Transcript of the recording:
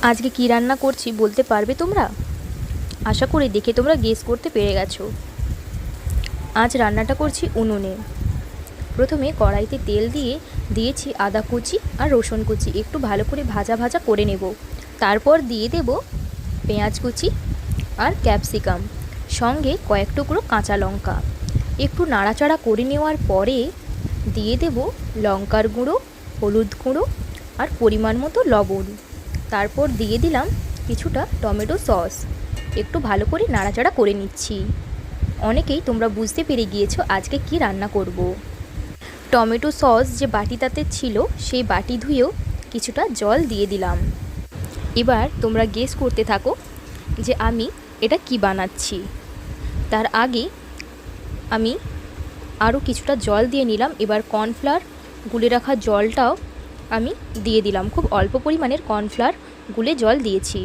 আজকে কি রান্না করছি বলতে পারবে তোমরা? আশা করি দেখে তোমরা গেস করতে পেরে গেছো। আজ রান্নাটা করছি উনুনে। প্রথমে কড়াইতে তেল দিয়ে দিয়েছি আদা কুচি আর রসুন কুচি, একটু ভালো করে ভাজা ভাজা করে নেব। তারপর দিয়ে দেব পেঁয়াজ কুচি আর ক্যাপসিকাম, সঙ্গে কয়েক টুকরো কাঁচা লঙ্কা। একটু নাড়াচাড়া করে নেওয়ার পরে দিয়ে দেব লঙ্কার গুঁড়ো, হলুদ গুঁড়ো আর পরিমাণ মতো লবণ। তারপর দিয়ে দিলাম কিছুটা টমেটো সস। একটু ভালো করে নাড়াচাড়া করে নিচ্ছি। অনেকেই তোমরা বুঝতে পেরে গিয়েছো আজকে কি রান্না করব। টমেটো সস যে বাটিটাতে ছিল সেই বাটি ধুয়েও কিছুটা জল দিয়ে দিলাম। এবার তোমরা গেস করতে থাকো যে আমি এটা কি বানাচ্ছি। তার আগে আমি আরও কিছুটা জল দিয়ে নিলাম। এবার কর্নফ্লাওয়ার গুলে রাখা জলটাও আমি দিয়ে দিলাম। খুব অল্প পরিমাণের কর্নফ্লাওয়ার গুলে জল দিয়েছি।